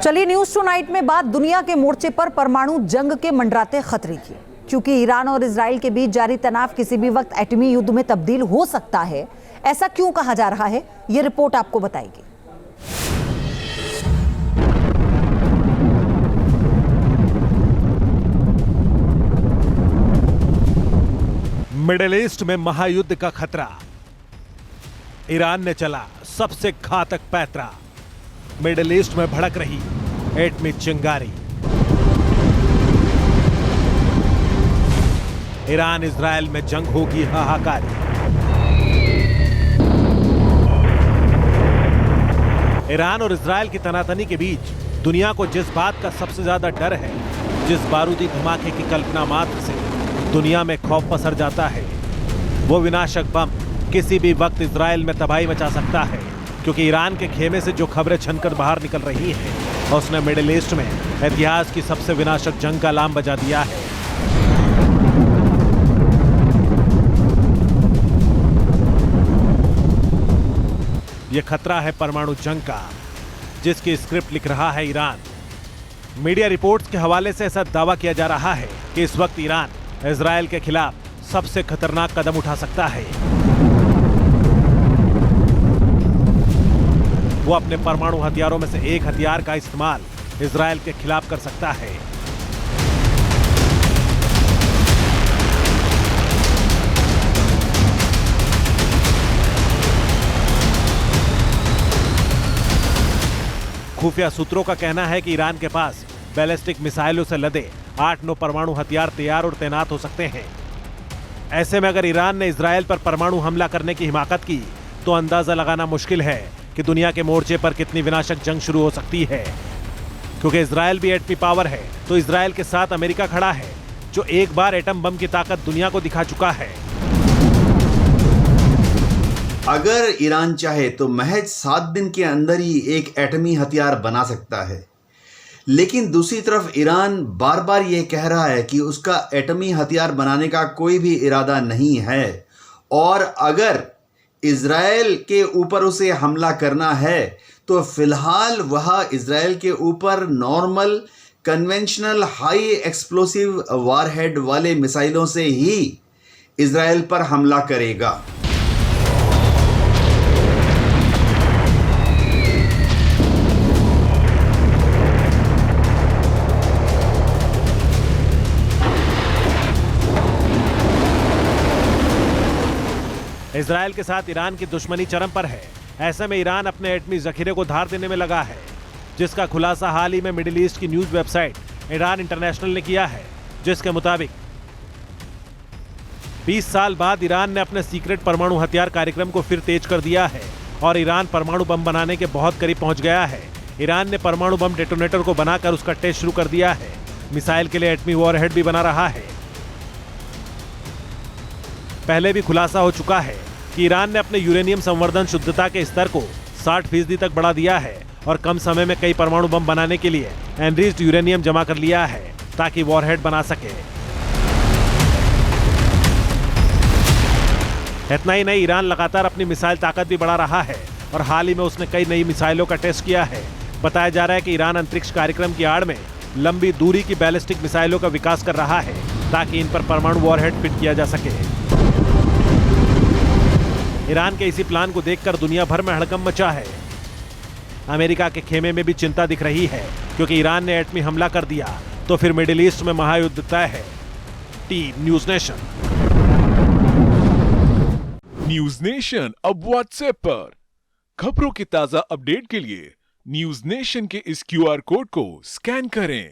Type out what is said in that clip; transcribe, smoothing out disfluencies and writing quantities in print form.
चलिए news tonight में बात दुनिया के मोर्चे पर परमाणु जंग के मंडराते खतरे की, क्योंकि ईरान और इजराइल के बीच जारी तनाव किसी भी वक्त एटमी युद्ध में तब्दील हो सकता है। ऐसा क्यों कहा जा रहा है, ये रिपोर्ट आपको बताएगी। मिडिल ईस्ट में महायुद्ध का खतरा, ईरान ने चला सबसे घातक पैंतरा। मिडिल ईस्ट में भड़क रही एटमी चिंगारी। ईरान इजराइल में जंग होगी हाहाकारी। ईरान और इजराइल की तनातनी के बीच दुनिया को जिस बात का सबसे ज्यादा डर है, जिस बारूदी धमाके की कल्पना मात्र से दुनिया में खौफ पसर जाता है, वो विनाशक बम किसी भी वक्त इजराइल में तबाही मचा सकता है। क्योंकि ईरान के खेमे से जो खबरें छनकर बाहर निकल रही हैं, उसने मिडिल ईस्ट में इतिहास की सबसे विनाशक जंग का अलार्म बजा दिया है। यह खतरा है परमाणु जंग का, जिसकी स्क्रिप्ट लिख रहा है ईरान। मीडिया रिपोर्ट्स के हवाले से ऐसा दावा किया जा रहा है कि इस वक्त ईरान इजराइल के खिलाफ सबसे खतरनाक कदम उठा सकता है। वो अपने परमाणु हथियारों में से एक हथियार का इस्तेमाल इजराइल के खिलाफ कर सकता है। खुफिया सूत्रों का कहना है कि ईरान के पास बैलिस्टिक मिसाइलों से लदे 8-9 परमाणु हथियार तैयार और तैनात हो सकते हैं। ऐसे में अगर ईरान ने इजराइल पर परमाणु हमला करने की हिमाकत की, तो अंदाजा लगाना मुश्किल है कि दुनिया के मोर्चे पर कितनी विनाशक जंग शुरू हो सकती है। क्योंकि इजराइल भी एटमी पावर है, तो इजराइल के साथ अमेरिका खड़ा है, जो एक बार एटम बम की ताकत दुनिया को दिखा चुका है। अगर ईरान चाहे तो महज 7 दिन के अंदर ही एक एटमी हथियार बना सकता है, लेकिन दूसरी तरफ ईरान बार बार यह कह रहा है कि उसका एटमी हथियार बनाने का कोई भी इरादा नहीं है, और अगर इजराइल के ऊपर उसे हमला करना है तो फिलहाल वह इजराइल के ऊपर normal conventional high explosive warhead वाले मिसाइलों से ही इजराइल पर हमला करेगा। इजराइल के साथ ईरान की दुश्मनी चरम पर है। ऐसे में ईरान अपने एटमी जखीरे को धार देने में लगा है, जिसका खुलासा हाल ही में मिडिल ईस्ट की न्यूज वेबसाइट ईरान इंटरनेशनल ने किया है। जिसके मुताबिक 20 साल बाद ईरान ने अपने सीक्रेट परमाणु हथियार कार्यक्रम को फिर तेज कर दिया है और ईरान परमाणु बम बनाने के बहुत करीब पहुंच गया है। ईरान ने परमाणु बम डेटोनेटर को बनाकर उसका टेस्ट शुरू कर दिया है। मिसाइल के लिए एटमी वॉरहेड भी बना रहा है। पहले भी खुलासा हो चुका है कि ईरान ने अपने यूरेनियम संवर्धन शुद्धता के स्तर को 60% तक बढ़ा दिया है और कम समय में कई परमाणु बम बनाने के लिए एनरिच्ड यूरेनियम जमा कर लिया है, ताकि वॉरहेड बना सके। इतना ही नहीं, ईरान लगातार अपनी मिसाइल ताकत भी बढ़ा रहा है और हाल ही में उसने कई नई मिसाइलों का टेस्ट किया है। बताया जा रहा है कि ईरान अंतरिक्ष कार्यक्रम की आड़ में लंबी दूरी की बैलिस्टिक मिसाइलों का विकास कर रहा है, ताकि इन पर परमाणु वॉरहेड फिट किया जा सके। ईरान के इसी प्लान को देखकर दुनिया भर में हड़कंप मचा है। अमेरिका के खेमे में भी चिंता दिख रही है, क्योंकि ईरान ने एटमी हमला कर दिया तो फिर मिडिल ईस्ट में महायुद्ध तय है। Team news nation. News nation अब व्हाट्सएप पर खबरों की ताजा अपडेट के लिए न्यूज नेशन के इस QR कोड को स्कैन करें।